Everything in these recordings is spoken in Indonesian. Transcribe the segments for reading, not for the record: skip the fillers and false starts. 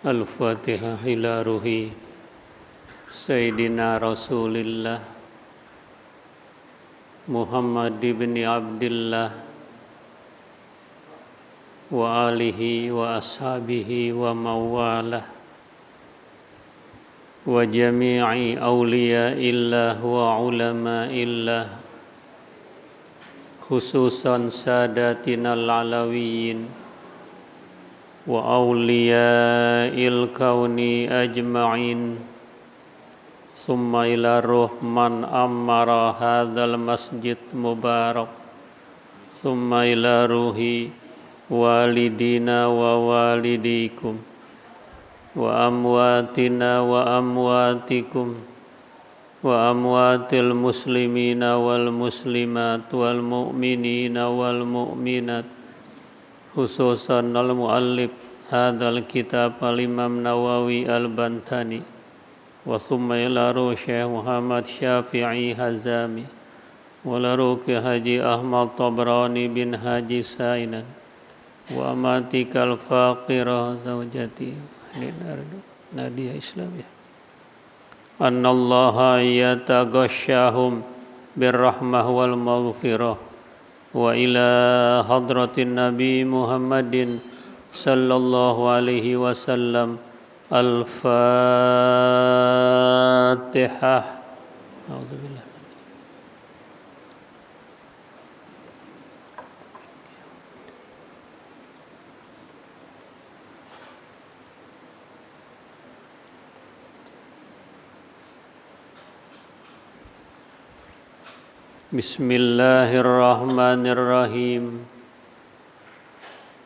Al-Fatihah ila ruhi Sayyidina Rasulillah Muhammad ibn Abdullah wa alihi wa ashabihi wa mawalah wa jami'i awliya'illah wa ulama'illah khususan sadatinal alawiyyin wa awliya'il kauni ajma'in summa ila ruhman ammara hadzal masjid mubarak summa ila ruhi walidina wa walidikum wa amwatina wa amwatikum wa amwatil muslimina wal muslimat wal mu'minina wal mu'minat khususan al-muallif hadzal kitab al-Imam Nawawi al-Bantani wa summa ila ruh Syekh Muhammad Syafi'i Hazami wa ila ruh Haji Ahmad Tabrani bin Haji Sainan wa amatikal faqirah zawjati Nadia Islamiyah annallaha yataghashshahum birrahmah wal maghfirah wa ila hadratin Nabi Muhammadin sallallahu alaihi wasallam al-Fatihah. A'udzubillah. Bismillahirrahmanirrahim.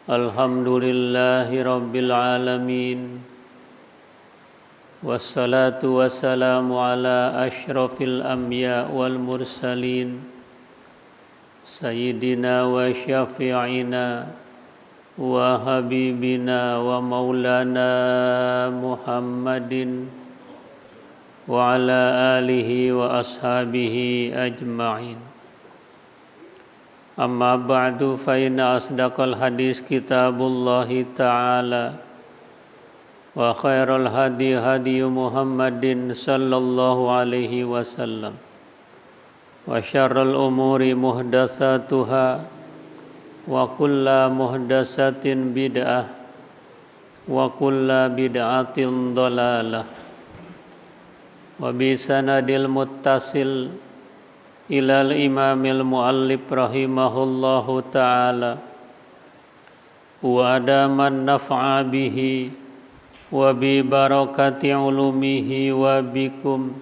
Alhamdulillahi rabbil alamin. Wassalatu wassalamu ala asyrafil anbiya wal mursalin sayyidina wa syafi'ina wa habibina wa maulana Muhammadin wa ala alihi wa ashabihi ajma'in. Amma ba'du fa inna asdaqal hadis kitabullahi ta'ala wa khairal hadi hadi Muhammadin sallallahu alaihi wasallam wa syarrul umuri muhdatsatuha wa kullu muhdatsatin bid'ah wa kullu bid'atin dhalalah wa bi sanadil muttasil ilal imamil muallif rahimahullahu ta'ala wa adaman naf'a bihi wa bi barakati ulumihi wa bikum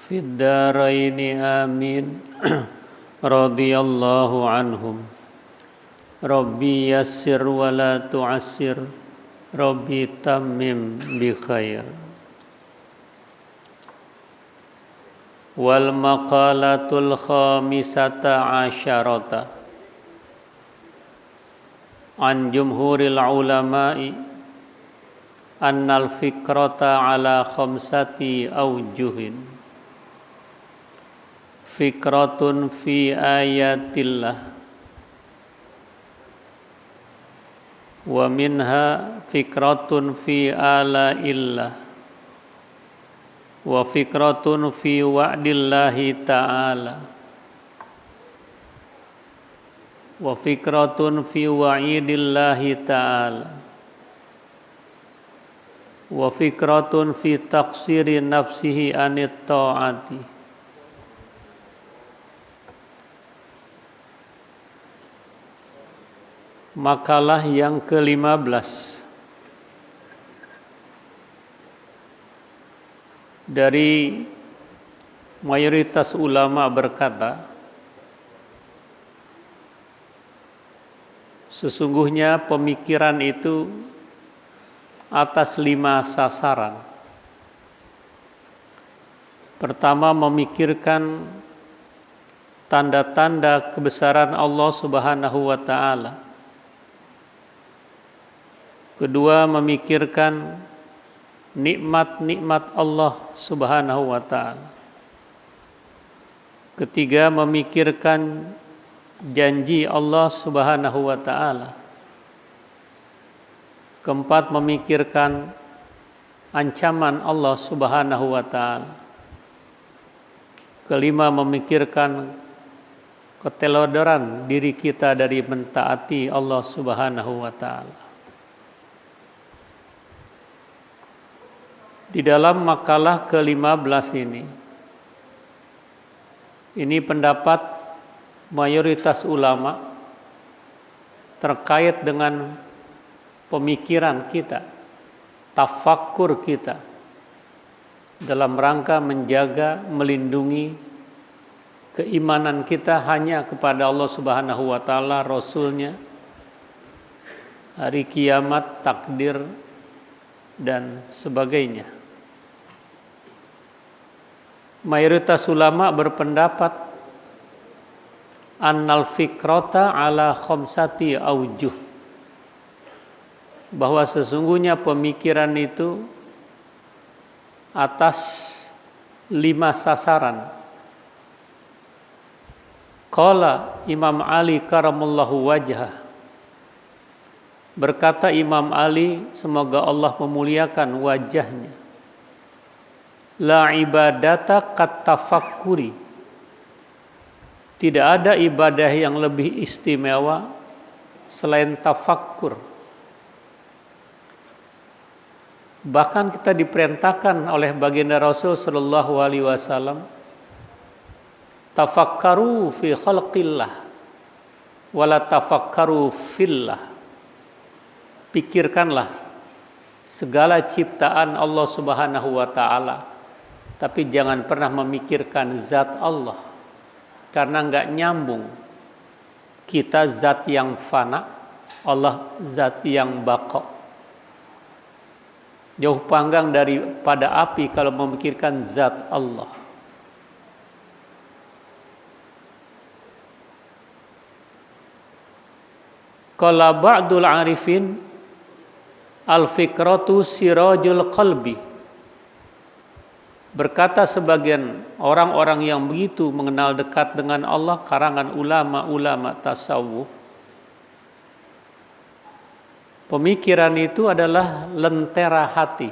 fid daraini amin radhiyallahu anhum. Rabbi yassir wa la tu'assir, Rabbi tammim bi khair. Wal maqalatul khamisata asyarata an jumhuril ulama'i annal fikrata ala khamsati awjuhin. Fikratun fi ayatillah wa minha fikratun fi alaillah wa fikratun fi wa'dillahi ta'ala wa fikratun fi wa'idillahi ta'ala wa fikratun fi taqsiri nafsihi anit ta'ati. Makalah yang ke-15 dari mayoritas ulama berkata, sesungguhnya pemikiran itu atas 5 sasaran. Pertama, memikirkan tanda-tanda kebesaran Allah Subhanahu wa ta'ala. Kedua, memikirkan nikmat-nikmat Allah Subhanahu wa ta'ala. Ketiga, memikirkan janji Allah Subhanahu wa ta'ala. Keempat, memikirkan ancaman Allah Subhanahu wa taala. Kelima, memikirkan ketelodoran diri kita dari mentaati Allah Subhanahu wa taala. Di dalam makalah ke-15 ini pendapat mayoritas ulama terkait dengan pemikiran kita, tafakkur kita dalam rangka menjaga, melindungi keimanan kita hanya kepada Allah Subhanahu wa taala, Rasul-Nya, hari kiamat, takdir dan sebagainya. Mayoritas ulama berpendapat annal fikrata ala khamsati aujuh, bahwa sesungguhnya pemikiran itu atas 5 sasaran. Qala Imam Ali karamallahu wajhah, berkata Imam Ali, semoga Allah memuliakan wajahnya, la ibadata kat tafakkuri, tidak ada ibadah yang lebih istimewa selain tafakkur. Bahkan kita diperintahkan oleh baginda Rasul sallallahu alaihi wasallam, tafakkaru fi khalqillah wala tafakkaru fillah. Pikirkanlah segala ciptaan Allah Subhanahu wa taala, tapi jangan pernah memikirkan zat Allah, karena enggak nyambung. Kita zat yang fana, Allah zat yang baqa. Jauh panggang daripada api kalau memikirkan zat Allah. Qala ba'dul arifin al-fikratu sirajul qalbi. Berkata sebagian orang-orang yang begitu mengenal dekat dengan Allah, karangan ulama-ulama tasawuf, pemikiran itu adalah lentera hati.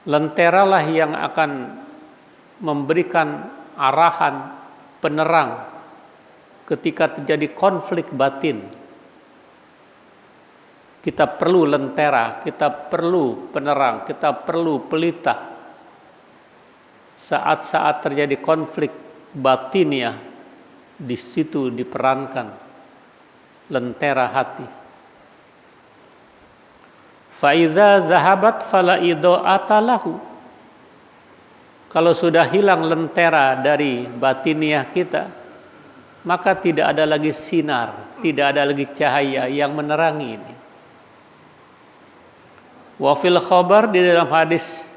Lenteralah yang akan memberikan arahan, penerang ketika terjadi konflik batin. Kita perlu lentera, kita perlu penerang, kita perlu pelita. Saat-saat terjadi konflik batiniah, di situ diperankan lentera hati. Fa idza zahabat fala idha'ata lahu. Kalau sudah hilang lentera dari batiniah kita, maka tidak ada lagi sinar, tidak ada lagi cahaya yang menerangi ini. Wa fil khabar, di dalam hadis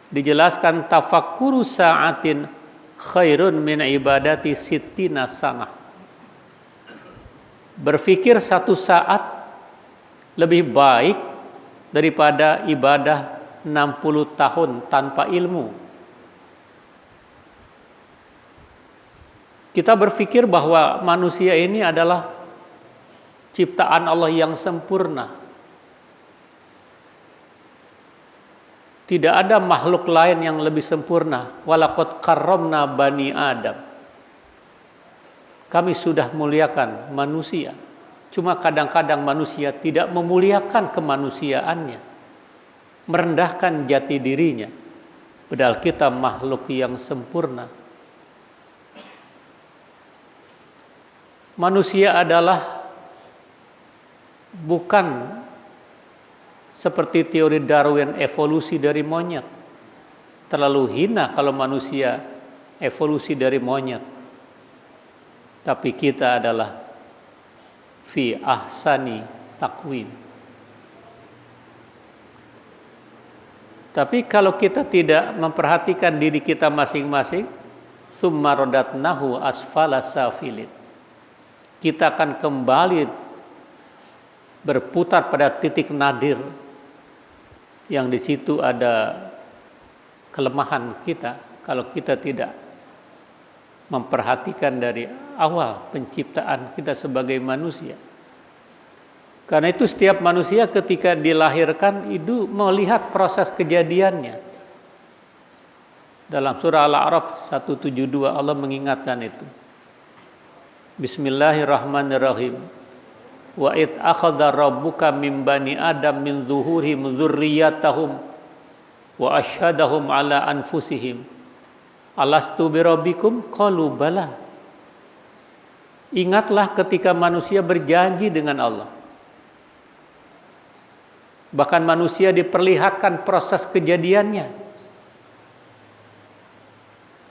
dijelaskan, tafakkuru sa'atin khairun min ibadati sittina sanah. Berpikir 1 saat lebih baik daripada ibadah 60 tahun tanpa ilmu. Kita berpikir bahwa manusia ini adalah ciptaan Allah yang sempurna. Tidak ada makhluk lain yang lebih sempurna. Walaqad karramna bani Adam. Kami sudah muliakan manusia. Cuma kadang-kadang manusia tidak memuliakan kemanusiaannya, merendahkan jati dirinya. Padahal kita makhluk yang sempurna. Manusia adalah bukan seperti teori Darwin evolusi dari monyet. Terlalu hina kalau manusia evolusi dari monyet. Tapi kita adalah fi ahsani taqwim. Tapi kalau kita tidak memperhatikan diri kita masing-masing, summa radatnahu asfala safilin, kita akan kembali berputar pada titik nadir, yang di situ ada kelemahan kita kalau kita tidak memperhatikan dari awal penciptaan kita sebagai manusia. Karena itu setiap manusia ketika dilahirkan itu melihat proses kejadiannya. Dalam surah Al-A'raf 172 Allah mengingatkan itu. Bismillahirrahmanirrahim. Wa id akhadha rabbuka min bani adam min zuhurihim dzurriyyatahum wa asyhadahum ala anfusihim alastu birabbikum qalu bala. Ingatlah ketika manusia berjanji dengan Allah. Bahkan manusia diperlihatkan proses kejadiannya.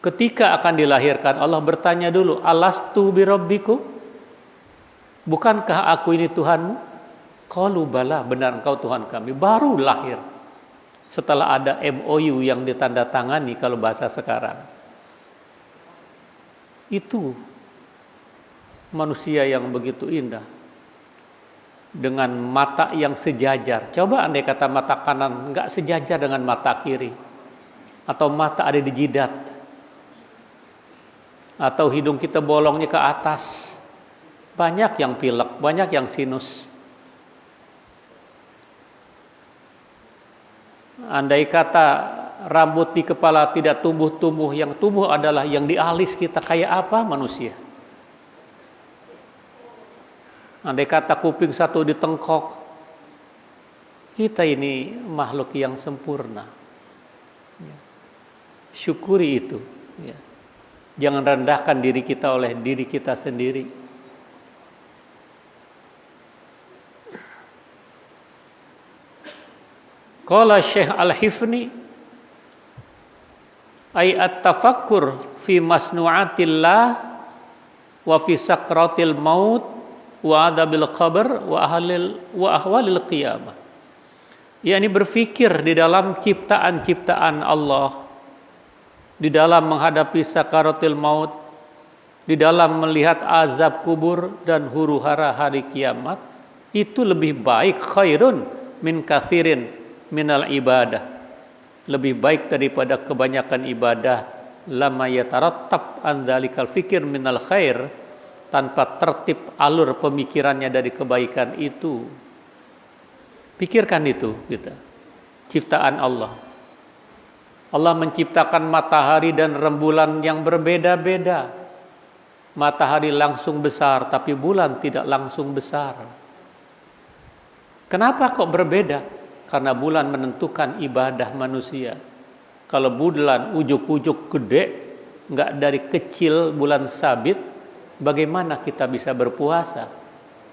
Ketika akan dilahirkan, Allah bertanya dulu, alastu birabbikum? Bukankah aku ini Tuhanmu? Qalu bala, benar engkau Tuhan kami. Baru lahir. Setelah ada MOU yang ditandatangani kalau bahasa sekarang. Itu manusia yang begitu indah. Dengan mata yang sejajar. Coba andai kata mata kanan enggak sejajar dengan mata kiri. Atau mata ada di jidat. Atau hidung kita bolongnya ke atas. Banyak yang pilek, banyak yang sinus. Andai kata rambut di kepala tidak tumbuh-tumbuh, yang tumbuh adalah yang di alis kita, kayak apa manusia? Andai kata kuping satu di tengkok, kita ini makhluk yang sempurna. Syukuri itu. Jangan rendahkan diri kita oleh diri kita sendiri. Qala Syekh Al-Hifni, ay at-tafakkur fi masnu'atillah wa fi sakratil maut wa adabil qabr wa ahwalil qiyamah. yakni berpikir di dalam ciptaan-ciptaan Allah, di dalam menghadapi sakaratul maut, di dalam melihat azab kubur dan huru-hara hari kiamat, itu lebih baik, khairun min katsirin minal ibadah, lebih baik daripada kebanyakan ibadah. Lama yatarattab an dzalikal fikir minal khair, tanpa tertib alur pemikirannya dari kebaikan itu. Pikirkan itu kita. Ciptaan Allah. Allah menciptakan matahari dan rembulan yang berbeda-beda. Matahari langsung besar, tapi bulan tidak langsung besar. Kenapa kok berbeda? Karena bulan menentukan ibadah manusia. Kalau bulan ujuk-ujuk gede, nggak dari kecil bulan sabit, bagaimana kita bisa berpuasa?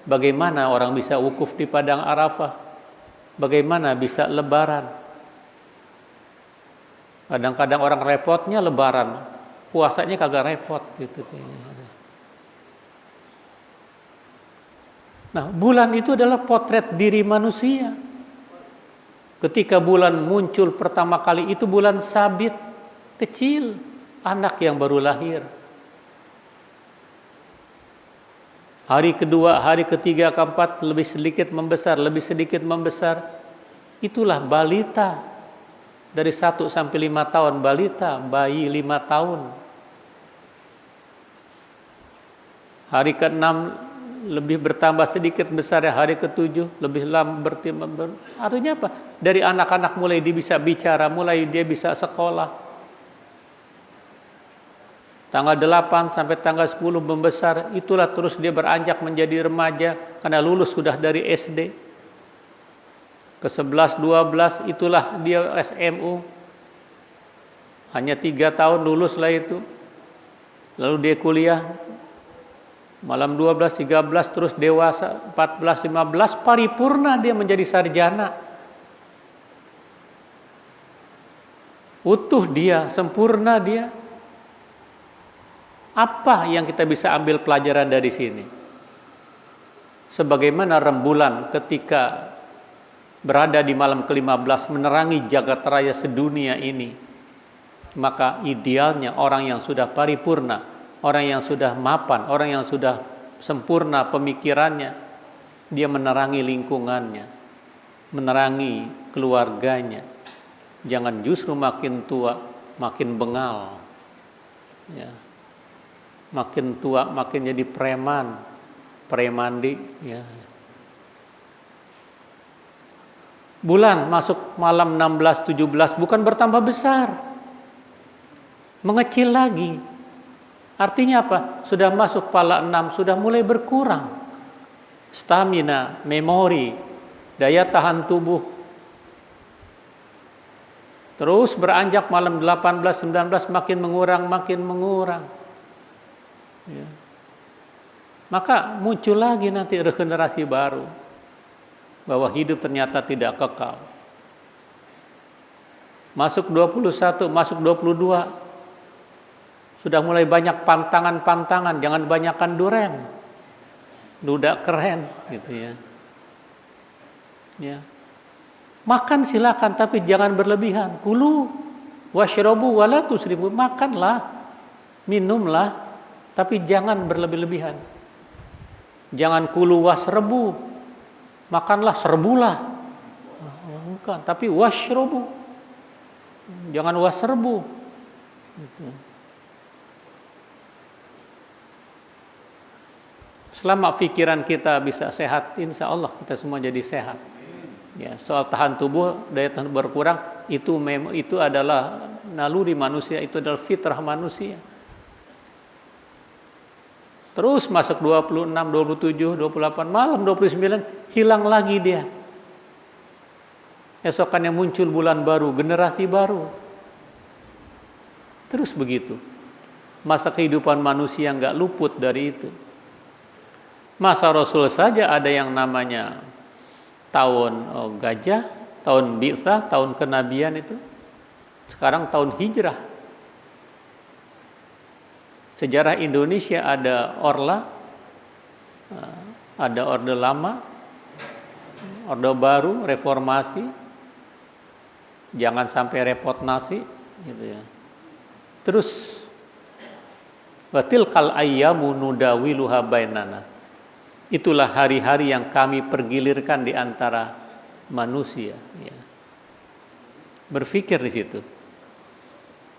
Bagaimana orang bisa wukuf di padang Arafah? Bagaimana bisa lebaran? Kadang-kadang orang repotnya lebaran, puasanya kagak repot gitu. Nah, bulan itu adalah potret diri manusia. Ketika bulan muncul pertama kali itu bulan sabit, kecil, anak yang baru lahir. Hari kedua, hari ketiga, keempat lebih sedikit membesar. Itulah balita. Dari 1 sampai 5 tahun balita, bayi 5 tahun. Hari ke-6 lebih bertambah sedikit besar, hari ke-7 lebih lama bertambah. Artinya apa? Dari anak-anak mulai dia bisa bicara, mulai dia bisa sekolah. Tanggal 8 sampai tanggal 10 membesar, itulah terus dia beranjak menjadi remaja karena lulus sudah dari SD. Ke-11, 12 itulah dia SMU. Hanya 3 tahun luluslah itu. Lalu dia kuliah. Malam 12, 13 terus dewasa, 14, 15 paripurna dia menjadi sarjana. Utuh dia, sempurna dia. Apa yang kita bisa ambil pelajaran dari sini? Sebagaimana rembulan ketika berada di malam ke-15 menerangi jagat raya sedunia ini, maka idealnya orang yang sudah paripurna, orang yang sudah mapan, orang yang sudah sempurna pemikirannya, dia menerangi lingkungannya, menerangi keluarganya. Jangan justru makin tua makin bengal, ya. Makin tua makin jadi preman, premandi, ya. Bulan masuk malam 16, 17 bukan bertambah besar, mengecil lagi. Artinya apa? Sudah masuk pala 6, sudah mulai berkurang. Stamina, memori, daya tahan tubuh. Terus beranjak malam 18, 19 makin mengurang. Ya. Maka muncul lagi nanti regenerasi baru. Bahwa hidup ternyata tidak kekal. Masuk 21, masuk 22. Sudah mulai banyak pantangan-pantangan, jangan banyakkan duren. Duda keren gitu ya. Ya. Makan silakan tapi jangan berlebihan. Kulu washrabu wala tusrifu. Makanlah, minumlah tapi jangan berlebih-lebihan. Jangan kulu wasrabu. Makanlah serbulah. Bukan, tapi washrabu. Jangan wasrabu. Gitu. Selama pikiran kita bisa sehat, insya Allah kita semua jadi sehat. Ya, soal tahan tubuh, daya tahan berkurang, itu adalah naluri manusia, itu adalah fitrah manusia. Terus masuk 26, 27, 28, malam 29, hilang lagi dia. Esokannya muncul bulan baru, generasi baru. Terus begitu. Masa kehidupan manusia nggak luput dari itu. Masa Rasul saja ada yang namanya tahun gajah, tahun bi'tsah, tahun kenabian itu. Sekarang tahun hijrah. Sejarah Indonesia ada Orla, ada Orde Lama, Orde Baru, Reformasi. Jangan sampai repot nasi, gitu ya. Terus batil kal ayyamu nudawiluha bainan nas. Itulah hari-hari yang kami pergilirkan di antara manusia. Ya. Berpikir di situ.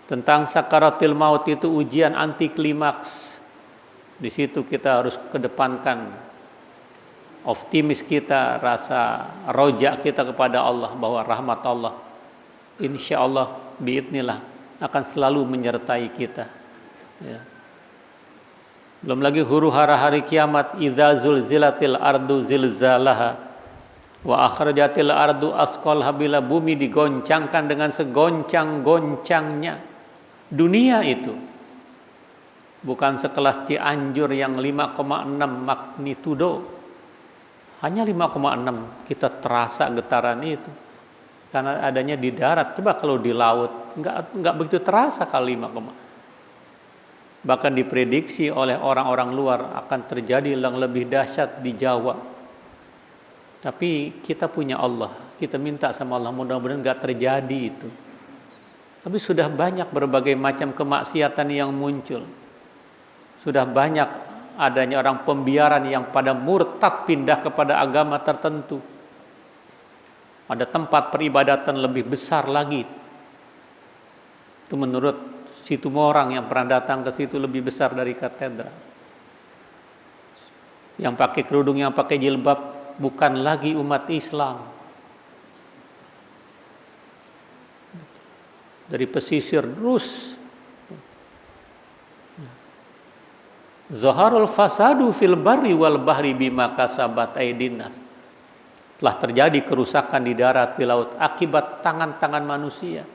Tentang sakaratil maut itu ujian anti klimaks. Di situ kita harus kedepankan optimis kita, rasa roja kita kepada Allah bahwa rahmat Allah insya Allah biidnillah akan selalu menyertai kita. Ya. Belum lagi huru-hara hari kiamat, idza zulzilatil ardu zilzalaha wa akhrajatil ardu asqalha, bila bumi digoncangkan dengan segoncang-goncangnya. Dunia itu bukan sekelas Cianjur yang 5,6 magnitudo. Hanya 5,6 kita terasa getaran itu. Karena adanya di darat. Coba kalau di laut enggak begitu terasa kali 5. Bahkan diprediksi oleh orang-orang luar akan terjadi yang lebih dahsyat di Jawa. Tapi kita punya Allah, kita minta sama Allah mudah-mudahan enggak terjadi itu. Tapi sudah banyak berbagai macam kemaksiatan yang muncul. Sudah banyak adanya orang pembiaran yang pada murtad pindah kepada agama tertentu. Ada tempat peribadatan lebih besar lagi. Itu menurut Situmorang yang pernah datang ke situ lebih besar dari katedral. Yang pakai kerudung, yang pakai jilbab bukan lagi umat Islam. Dari pesisir terus. Zaharul fasadu fil barri wal bahri bima kasabat aydin nas. Telah terjadi kerusakan di darat, di laut akibat tangan-tangan manusia.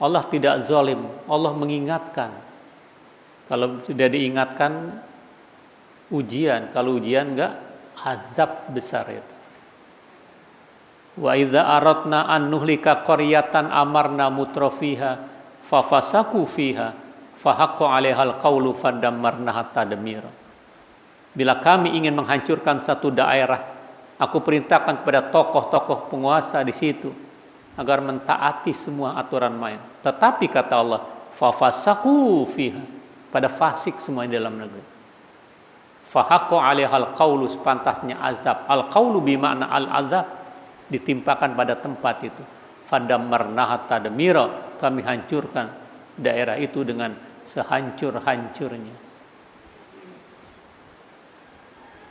Allah tidak zalim, Allah mengingatkan. Kalau sudah diingatkan ujian, kalau ujian enggak azab besar itu. Wa idza aradna an nuhlika qaryatan amarna mutrafiha fafasaku fiha fahaqqa 'alaihal qawlu fadammarnaha tadmira. Bila kami ingin menghancurkan satu daerah, aku perintahkan kepada tokoh-tokoh penguasa di situ agar mentaati semua aturan main. Tetapi kata Allah, fafasaku fiha, pada fasik semua di dalam negeri. Fahaqqa 'alaihal qawlu, sepantasnya azab. Al-qawlu bermakna al-azab, ditimpakan pada tempat itu. Fadammarnaha tadmira, kami hancurkan daerah itu dengan sehancur-hancurnya.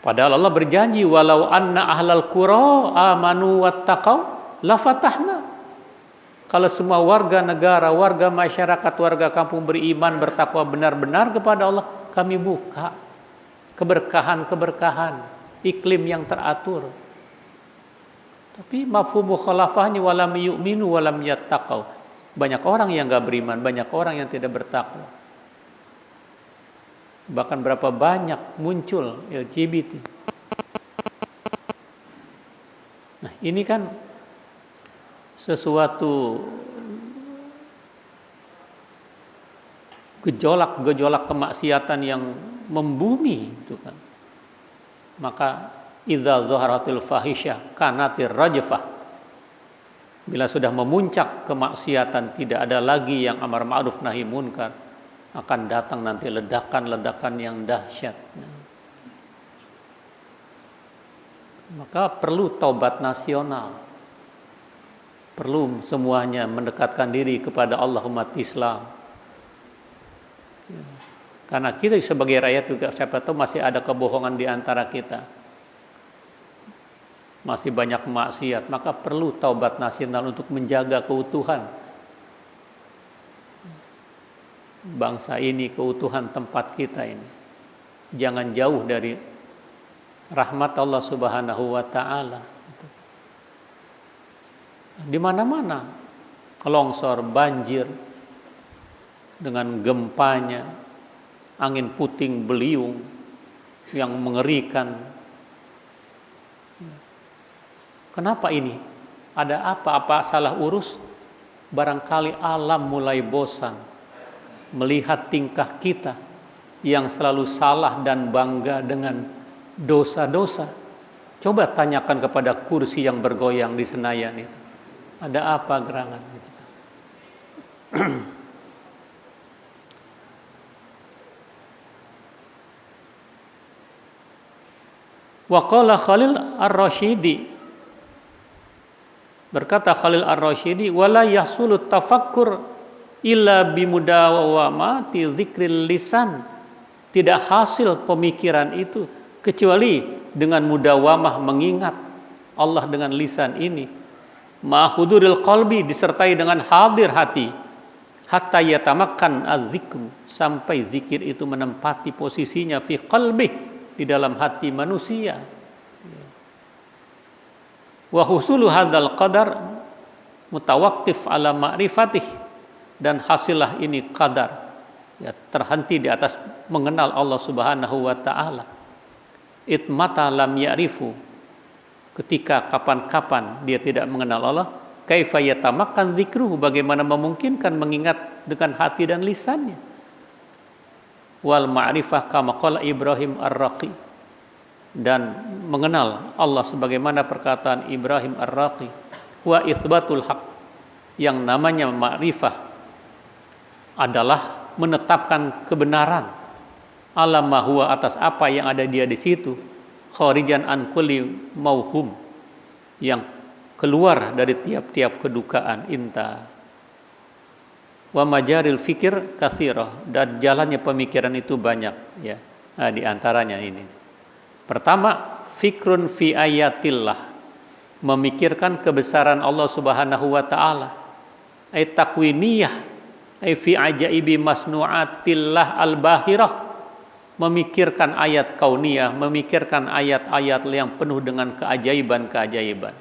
Padahal Allah berjanji, walau anna ahlal qura amanu wattaqau lafatahna. Kalau semua warga negara, warga masyarakat, warga kampung beriman, bertakwa benar-benar kepada Allah, kami buka keberkahan-keberkahan, iklim yang teratur. Tapi mafhum mukhalafahnya walam yu'minu walam yattaqau. Banyak orang yang enggak beriman, banyak orang yang tidak bertakwa. Bahkan berapa banyak muncul LGBT. Nah, ini kan sesuatu gejolak kemaksiatan yang membumi itu kan. Maka idza zaharatil fahisyah kanatir rajfah. Bila sudah memuncak kemaksiatan, tidak ada lagi yang amar ma'ruf nahi munkar, akan datang nanti ledakan-ledakan yang dahsyat. Maka perlu taubat nasional. Perlu semuanya mendekatkan diri kepada Allah umat Islam. Karena kita sebagai rakyat juga siapa tahu masih ada kebohongan di antara kita. Masih banyak maksiat, maka perlu taubat nasional untuk menjaga keutuhan bangsa ini, keutuhan tempat kita ini. Jangan jauh dari rahmat Allah Subhanahu wa taala. Di mana-mana longsor, banjir dengan gempanya, angin puting beliung yang mengerikan. Kenapa ini? Ada apa salah urus? Barangkali alam mulai bosan melihat tingkah kita yang selalu salah dan bangga dengan dosa-dosa. Coba tanyakan kepada kursi yang bergoyang di Senayan itu. Ada apa gerangan itu? Wa qala Khalil Ar-Rasyidi, berkata Khalil Ar-Rasyidi, wala yahsulut tafakkur illa bimudawamati dzikril lisan. Tidak hasil pemikiran itu kecuali dengan mudawamah mengingat Allah dengan lisan ini. Ma'huduril qalbi, disertai dengan hadir hati. Hatta yatamakkan az-zikru, sampai zikir itu menempati posisinya fi qalbi, di dalam hati manusia. Wa husulu hadzal qadar mutawaqqif ala ma'rifatih, dan hasilah ini qadar ya, terhenti di atas mengenal Allah Subhanahu wa taala. Itmata lam ya'rifu, ketika kapan-kapan dia tidak mengenal Allah, kaifa yatamakkan dzikruhu, bagaimana memungkinkan mengingat dengan hati dan lisannya. Wal ma'rifah kama qala Ibrahim Ar-Raqi, dan mengenal Allah sebagaimana perkataan Ibrahim Ar-Raqi, wa itsbatul haq, yang namanya ma'rifah adalah menetapkan kebenaran, ala ma huwa, atas apa yang ada dia di situ, kharijan an kulli mauhum, yang keluar dari tiap-tiap kedukaan, inta. Wa majaril fikir katsirah, dan jalannya pemikiran itu banyak ya. Nah, di antaranya ini. Pertama, fikrun fi ayatillah, memikirkan kebesaran Allah Subhanahu wa taala. Ay takwiniyah, ay fi ajaibi masnu'atillah al-bahirah, memikirkan ayat kauniyah, memikirkan ayat-ayat yang penuh dengan keajaiban-keajaiban.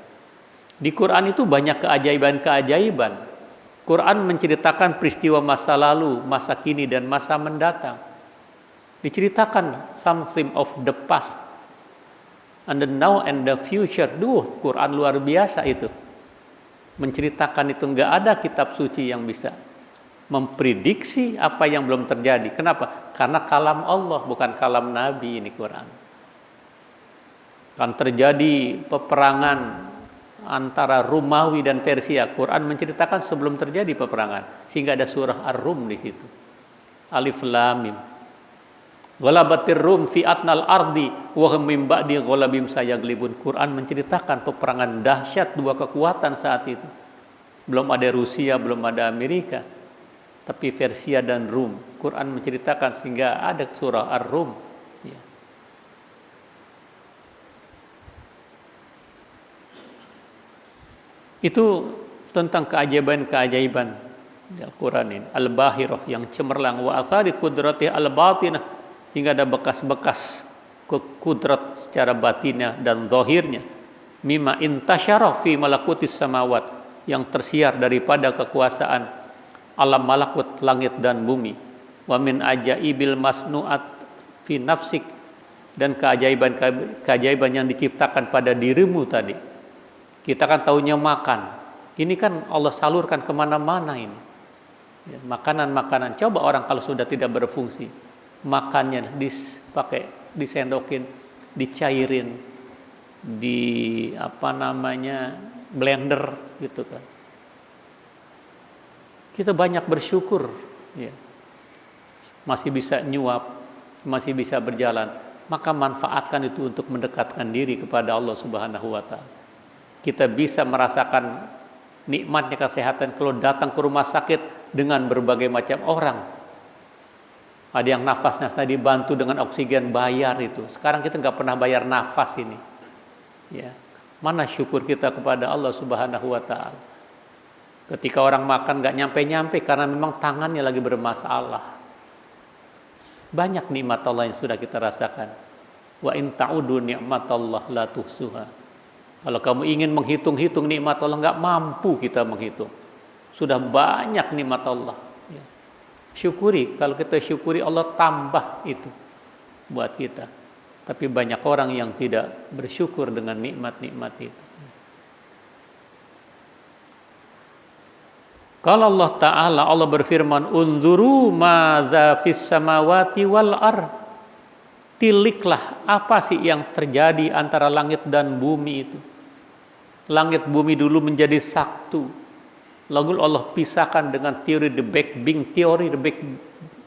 Di Quran itu banyak keajaiban-keajaiban. Quran menceritakan peristiwa masa lalu, masa kini, dan masa mendatang. Diceritakan something of the past and the now and the future. Quran luar biasa itu. Menceritakan itu, enggak ada kitab suci yang bisa memprediksi apa yang belum terjadi. Kenapa? Karena kalam Allah, bukan kalam Nabi ini Quran. Kan terjadi peperangan antara Romawi dan Persia. Quran menceritakan sebelum terjadi peperangan, sehingga ada surah Ar-Rum di situ. Alif Lam Mim. Ghalabatir Rum fi atnal ardi wa hum min ba'di ghalabim sayaglibun. Quran menceritakan peperangan dahsyat dua kekuatan saat itu. Belum ada Rusia, belum ada Amerika, tapi Persia dan Rum. Quran menceritakan sehingga ada surah Ar-Rum. Ya. Itu tentang keajaiban-keajaiban di Al-Quran ini. Al-Bahirah, yang cemerlang. Wa athari qudrati al-batinah, hingga ada bekas-bekas kudrat secara batinnya dan zahirnya. Mimma intasyara fi malakutis samawat, yang tersiar daripada kekuasaan alam malakut langit dan bumi. Wa min ajaibil masnuat fi nafsik, dan keajaiban yang diciptakan pada dirimu tadi. Kita kan taunya makan, ini kan Allah salurkan kemana-mana ini. Makanan-makanan, coba orang kalau sudah tidak berfungsi, makannya dipakai, disendokin, dicairin, di blender gitu kan. Kita banyak bersyukur, ya. Masih bisa nyuap, masih bisa berjalan, maka manfaatkan itu untuk mendekatkan diri kepada Allah Subhanahu wa taala. Kita bisa merasakan nikmatnya kesehatan kalau datang ke rumah sakit dengan berbagai macam orang. Ada yang nafasnya tadi dibantu dengan oksigen, bayar itu. Sekarang kita nggak pernah bayar nafas ini. Ya, mana syukur kita kepada Allah Subhanahu wa taala. Ketika orang makan nggak nyampe-nyampe karena memang tangannya lagi bermasalah. Banyak nikmat Allah yang sudah kita rasakan. Wa in ta'udu ni'matallah la tuhsuha. Kalau kamu ingin menghitung-hitung nikmat Allah, nggak mampu kita menghitung. Sudah banyak nikmat Allah. Ya. Syukuri, kalau kita syukuri Allah tambah itu buat kita. Tapi banyak orang yang tidak bersyukur dengan nikmat-nikmat itu. Kalau Allah Ta'ala, Allah berfirman, unzuru madza fis samawati wal ard. Tiliklah apa sih yang terjadi antara langit dan bumi itu. Langit bumi dulu menjadi satu. Lalu Allah pisahkan dengan teori the Big Bang teori,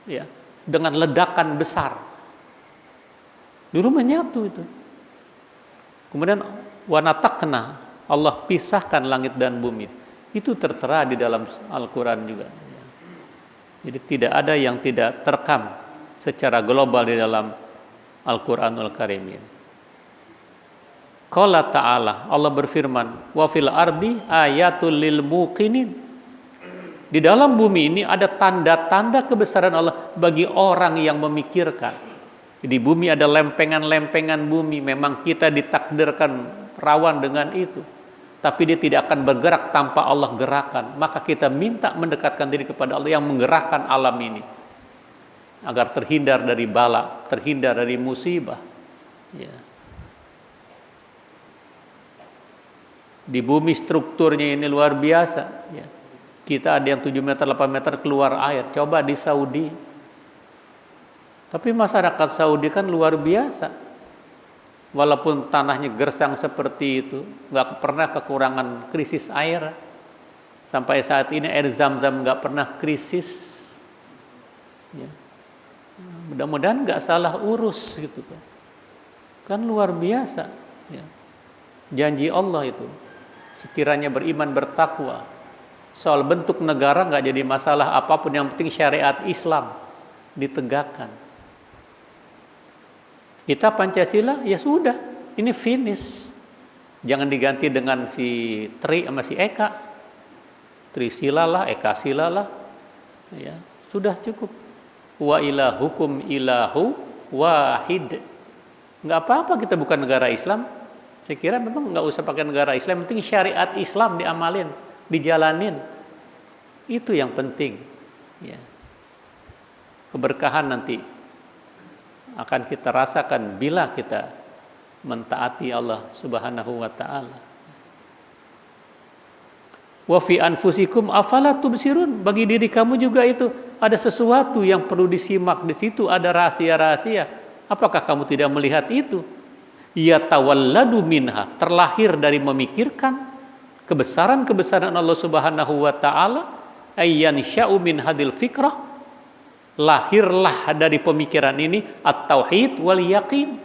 ya, dengan ledakan besar. Dulu menyatu itu. Kemudian wanatakna, Allah pisahkan langit dan bumi. Itu tertera di dalam Al-Quran juga. Jadi tidak ada yang tidak terekam secara global di dalam Al-Quranul Karim ini. Qala ta'ala, Allah berfirman, wa fil ardi ayatul lil muqinin. Di dalam bumi ini ada tanda-tanda kebesaran Allah bagi orang yang memikirkan. Di bumi ada lempengan-lempengan bumi, memang kita ditakdirkan rawan dengan itu. Tapi dia tidak akan bergerak tanpa Allah gerakan. Maka kita minta mendekatkan diri kepada Allah yang menggerakkan alam ini, agar terhindar dari bala, terhindar dari musibah. Ya. Di bumi strukturnya ini luar biasa. Ya. Kita ada yang 7 meter, 8 meter keluar air. Coba di Saudi. Tapi masyarakat Saudi kan luar biasa. Walaupun tanahnya gersang seperti itu, nggak pernah kekurangan krisis air. Sampai saat ini air Zam-Zam nggak pernah krisis. Ya. Mudah-mudahan nggak salah urus gitu kan. Kan luar biasa. Ya. Janji Allah itu. Sekiranya beriman bertakwa, soal bentuk negara nggak jadi masalah apapun, yang penting syariat Islam ditegakkan. Kita Pancasila, ya sudah, ini finish. Jangan diganti dengan si Tri sama si Eka. Trisila lah, Eka sila lah. Ya, sudah cukup. Wa ilahukum ilahu wahid. Nggak apa-apa kita bukan negara Islam. Saya kira memang nggak usah pakai negara Islam, yang penting syariat Islam diamalin, dijalanin. Itu yang penting. Ya. Keberkahan nanti akan kita rasakan bila kita mentaati Allah Subhanahu wa taala. Wa fi anfusikum afala tubsirun. Bagi diri kamu juga itu ada sesuatu yang perlu disimak, di situ ada rahasia-rahasia. Apakah kamu tidak melihat itu? Ya tawalladu minha, terlahir dari memikirkan kebesaran-kebesaran Allah Subhanahu wa taala. Ayyan sya'u min hadil fikrah, lahirlah dari pemikiran ini at-tauhid wal yaqin,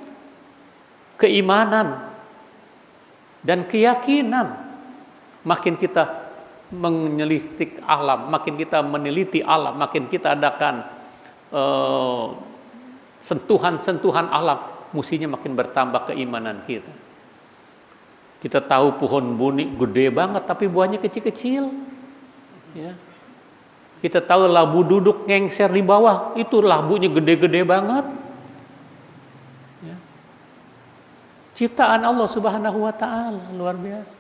keimanan dan keyakinan. Makin kita menyelidik alam, makin kita meneliti alam, makin kita adakan sentuhan-sentuhan alam, mestinya makin bertambah keimanan kita. Kita tahu pohon buni gede banget tapi buahnya kecil-kecil. Ya. Kita tahu labu duduk ngengser di bawah, itu labunya gede-gede banget. Ya. Ciptaan Allah Subhanahu wa taala luar biasa.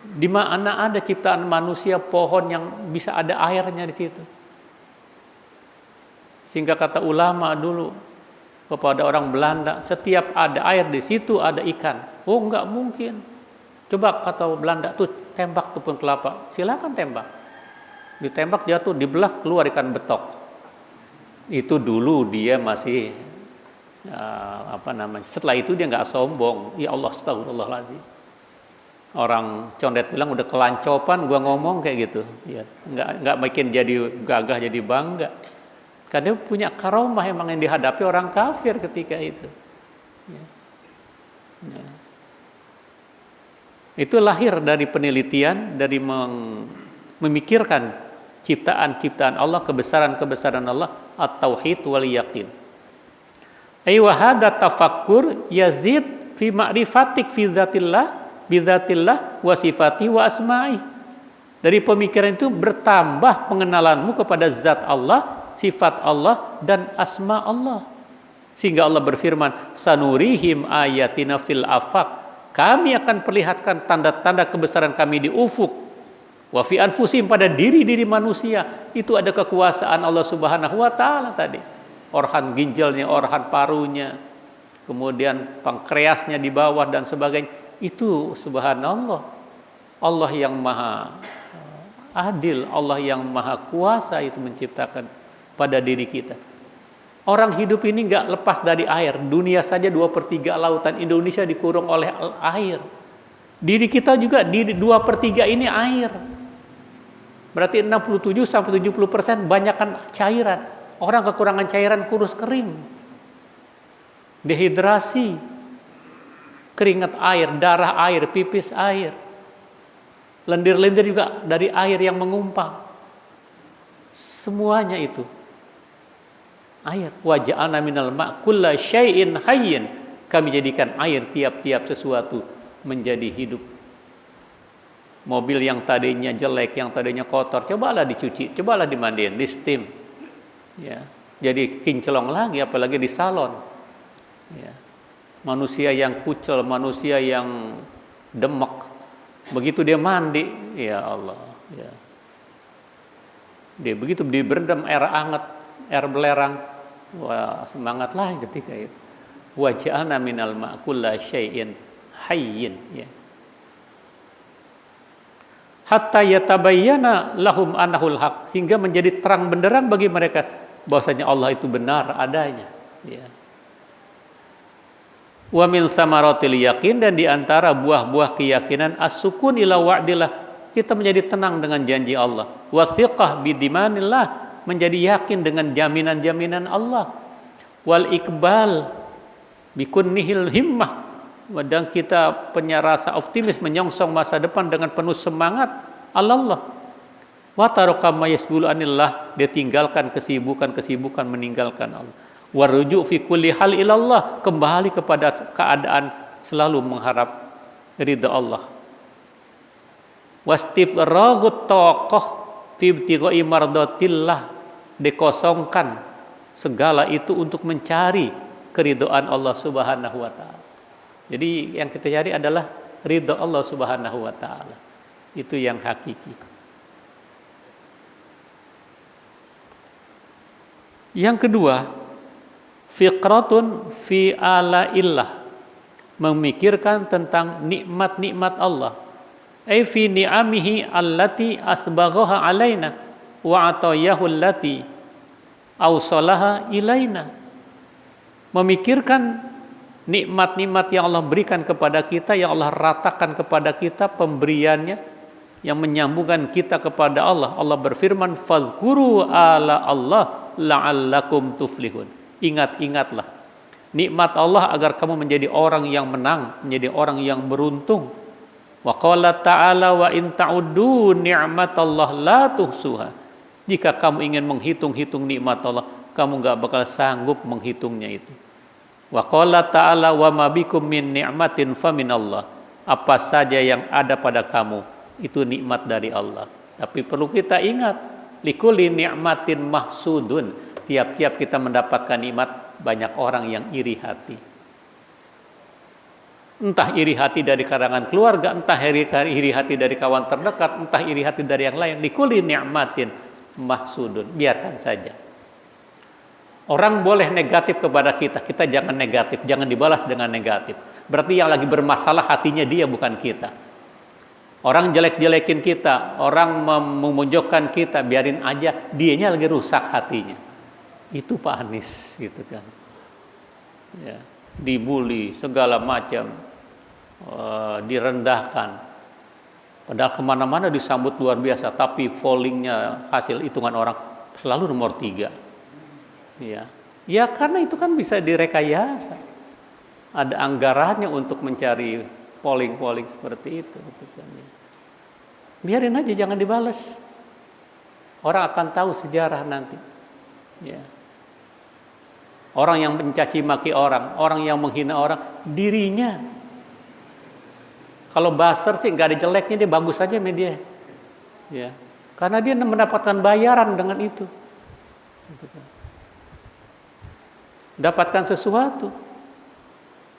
Di mana ada ciptaan manusia pohon yang bisa ada airnya di situ. Sehingga kata ulama dulu kepada orang Belanda, setiap ada air di situ ada ikan. Oh, enggak mungkin. Coba kata Belanda tuh tembak tuh pohon kelapa, silakan tembak. Ditembak jatuh, dibelah keluar ikan betok. Itu dulu dia masih setelah itu dia nggak sombong. Ya Allah, astagfirullahaladzim. Orang condet bilang udah kelancopan gua ngomong kayak gitu. Ya, nggak makin jadi gagah jadi bangga. Karena dia punya karomah emang yang dihadapi orang kafir ketika itu. Ya. Ya. Itu lahir dari penelitian, dari memikirkan ciptaan-ciptaan Allah, kebesaran-kebesaran Allah, at-tauhid wal yaqin. Wa hadza tafakkur yazid fi ma'rifatik fi dzatillah bi dzatillah wa sifati wa asma'i. Dari pemikiran itu bertambah pengenalanmu kepada zat Allah, sifat Allah dan asma Allah. Sehingga Allah berfirman, sanurihim ayatina fil afaq. Kami akan perlihatkan tanda-tanda kebesaran kami di ufuk. Wa fi anfusihim, pada diri-diri manusia. Itu ada kekuasaan Allah Subhanahu wa taala tadi. Organ ginjalnya, organ parunya, kemudian pankreasnya di bawah dan sebagainya. Itu subhanallah. Allah yang maha adil, Allah yang maha kuasa itu menciptakan pada diri kita. Orang hidup ini nggak lepas dari air. Dunia saja 2/3 lautan Indonesia dikurung oleh air. Diri kita juga di 2/3 ini air. Berarti 67-70% banyakkan cairan. Orang kekurangan cairan kurus kering. Dehidrasi. Keringat air, darah air, pipis air. Lendir-lendir juga dari air yang mengumpal. Semuanya itu air. Wa ja'alna minal ma' kulla syai'in hayyin. Kami jadikan air tiap-tiap sesuatu menjadi hidup. Mobil yang tadinya jelek, yang tadinya kotor, cobalah dicuci, cobalah dimandiin, di steam. Ya, jadi kinclong lagi, apalagi di salon. Ya. Manusia yang kucel, manusia yang demek, begitu dia mandi, ya Allah. Ya. Dia begitu diberendam air hangat, air belerang, wah semangat lah ketika itu. Wa ja'alna minal ma' kulla syai'in hayyin. Ya. Hatta yatabayyana lahum annahul haq, sehingga menjadi terang benderang bagi mereka bahwasanya Allah itu benar adanya. Ya. Wa min samaratil yaqin, dan di antara buah-buah keyakinan as-sukun ila wa'dillah, kita menjadi tenang dengan janji Allah. Wa thiqah bidimanillah, menjadi yakin dengan jaminan-jaminan Allah. Wal iqbal bikunnihil himmah, dan kita punya rasa optimis menyongsong masa depan dengan penuh semangat Allah. Wa taraka ma yasbulu anillah, dia tinggalkan kesibukan-kesibukan, meninggalkan Allah. Wa ruju' fi kulli hal ilallah, kembali kepada keadaan selalu mengharap ridha Allah. Wastifraghut taqah fi ibtigha'i mardatillah, dikosongkan segala itu untuk mencari keridhaan Allah Subhanahu wa taala. Jadi yang kita cari adalah ridha Allah Subhanahu wa taala. Itu yang hakiki. Yang kedua, fiqratun fi alaillah, memikirkan tentang nikmat-nikmat Allah. Ai fi ni'amihi allati asbaghaha alaina wa atayahu allati awsalaha ilaina. Memikirkan nikmat-nikmat yang Allah berikan kepada kita, yang Allah ratakan kepada kita pemberiannya, yang menyambungkan kita kepada Allah. Allah berfirman, fazkuru ala Allah la'allakum tuflihun. Ingat-ingatlah nikmat Allah agar kamu menjadi orang yang menang, menjadi orang yang beruntung. Wa qala ta'ala wa in ta'uddu ni'matallah la tuhsuha. Jika kamu ingin menghitung-hitung nikmat Allah, kamu enggak bakal sanggup menghitungnya itu. Wa qala ta'ala wa ma bikum min ni'matin faminallah. Apa saja yang ada pada kamu itu nikmat dari Allah. Tapi perlu kita ingat, likulli ni'matin mahsudun. Tiap-tiap kita mendapatkan nikmat, banyak orang yang iri hati. Entah iri hati dari kalangan keluarga, entah iri hati dari kawan terdekat, entah iri hati dari yang lain. Likulli ni'matin mahsudun. Biarkan saja. Orang boleh negatif kepada kita, kita jangan negatif, jangan dibalas dengan negatif. Berarti yang lagi bermasalah hatinya dia, bukan kita. Orang jelek-jelekin kita, orang memojokkan kita, biarin aja, dianya lagi rusak hatinya. Itu Pak Anies, gitu kan. Ya, dibully segala macam, direndahkan. Padahal kemana-mana disambut luar biasa, tapi fallingnya hasil hitungan orang selalu nomor 3. Ya karena itu kan bisa direkayasa. Ada anggarannya untuk mencari polling seperti itu. Biarin aja, jangan dibalas. Orang akan tahu sejarah nanti. Ya. Orang yang mencaci maki orang yang menghina orang, dirinya. Kalau buzzer sih nggak ada jeleknya, dia bagus aja media. Ya. Karena dia mendapatkan bayaran dengan itu. Dapatkan sesuatu,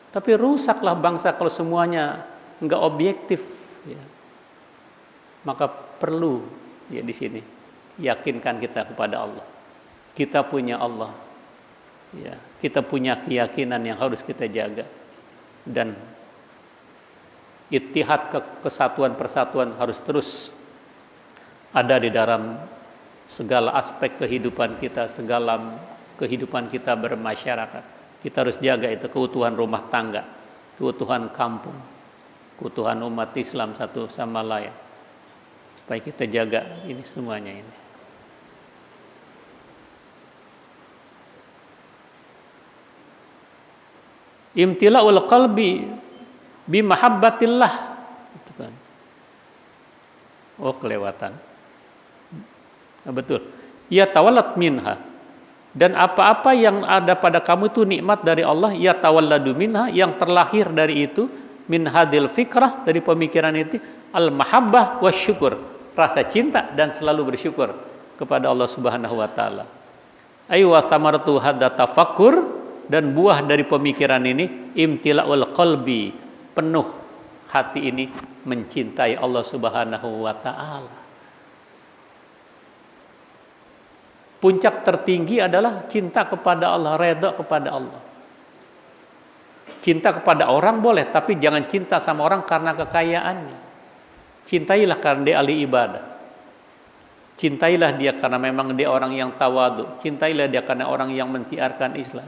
tapi rusaklah bangsa kalau semuanya nggak objektif. Ya. Maka perlu ya di sini yakinkan kita kepada Allah. Kita punya Allah. Ya, kita punya keyakinan yang harus kita jaga, dan ittihad, kesatuan persatuan harus terus ada di dalam segala aspek kehidupan kita, segala kehidupan kita bermasyarakat. Kita harus jaga itu, keutuhan rumah tangga, keutuhan kampung, keutuhan umat Islam satu sama lain. Supaya kita jaga ini semuanya ini. Imtila'ul qalbi bimahabbatillah. Itu kan. Oh, kelewatan. Nah, betul. Ya tawalat minha. Dan apa-apa yang ada pada kamu itu nikmat dari Allah, ya tawalladu minha, yang terlahir dari itu, min hadil fikrah, dari pemikiran itu, al mahabbah wasyukur, rasa cinta dan selalu bersyukur kepada Allah Subhanahu wa taala. Ay wa samaratu hadza tafakkur, dan buah dari pemikiran ini imtila'ul qalbi, penuh hati ini mencintai Allah Subhanahu wa taala. Puncak tertinggi adalah cinta kepada Allah, redha kepada Allah. Cinta kepada orang boleh, tapi jangan cinta sama orang karena kekayaannya. Cintailah karena dia ahli ibadah. Cintailah dia karena memang dia orang yang tawadu. Cintailah dia karena orang yang mensiarkan Islam.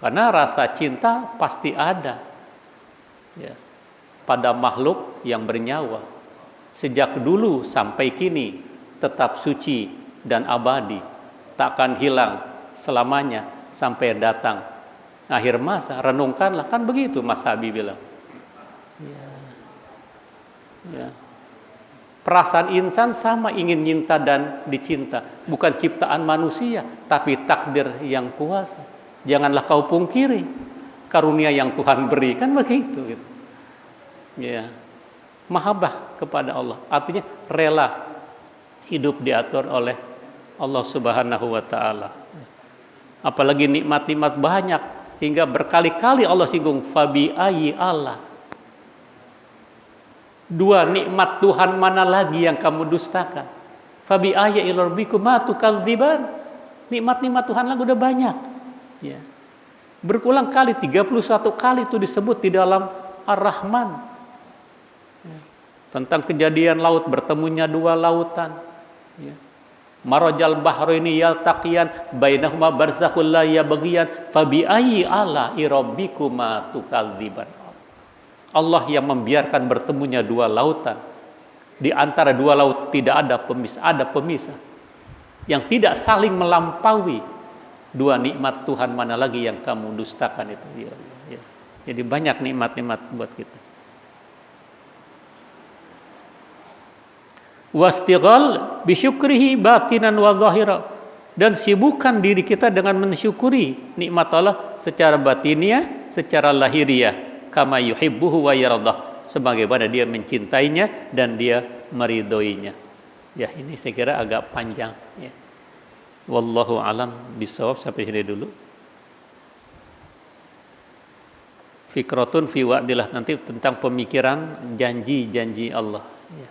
Karena rasa cinta pasti ada, ya, pada makhluk yang bernyawa. Sejak dulu sampai kini tetap suci dan abadi, takkan hilang selamanya sampai datang akhir masa. Renungkanlah, kan begitu Mas Habib bilang. Ya. Perasaan insan sama, ingin cinta dan dicinta, bukan ciptaan manusia, tapi takdir yang kuasa. Janganlah kau pungkiri karunia yang Tuhan beri, kan begitu gitu. Ya. Mahabbah kepada Allah artinya rela hidup diatur oleh Allah Subhanahu wa taala. Apalagi nikmat-nikmat banyak hingga berkali-kali Allah singgung fabi ayyi Allah. Dua nikmat Tuhan mana lagi yang kamu dustakan? Fabi ayyi rabbikum ma tukadziban. Nikmat-nikmat Tuhan lagi udah banyak. Ya. Berulang kali, 31 kali itu disebut di dalam Ar-Rahman. Ya. Tentang kejadian laut, bertemunya dua lautan. Ya. Marajal bahraini yaltaqiyan bainahuma barzakhul la yabghiyan fabi ayyi ala rabbikuma tukadziban. Allah yang membiarkan bertemunya dua lautan. Di antara dua laut tidak ada pemisah, ada pemisah yang tidak saling melampaui. Dua nikmat Tuhan mana lagi yang kamu dustakan itu? Ya. Jadi banyak nikmat-nikmat buat kita. Wastighal bisyukrihi batinan wa zahira, dan sibukkan diri kita dengan mensyukuri nikmat Allah secara batiniah, secara lahiriah, kama yuhibbuhu wa yardah, sebagaimana dia mencintainya dan dia meridhoinya. Ya, ini saya kira agak panjang ya. Wallahu alam bisawab. Sampai sini dulu. Fikratun fi wa'dillah, nanti tentang pemikiran janji-janji Allah ya.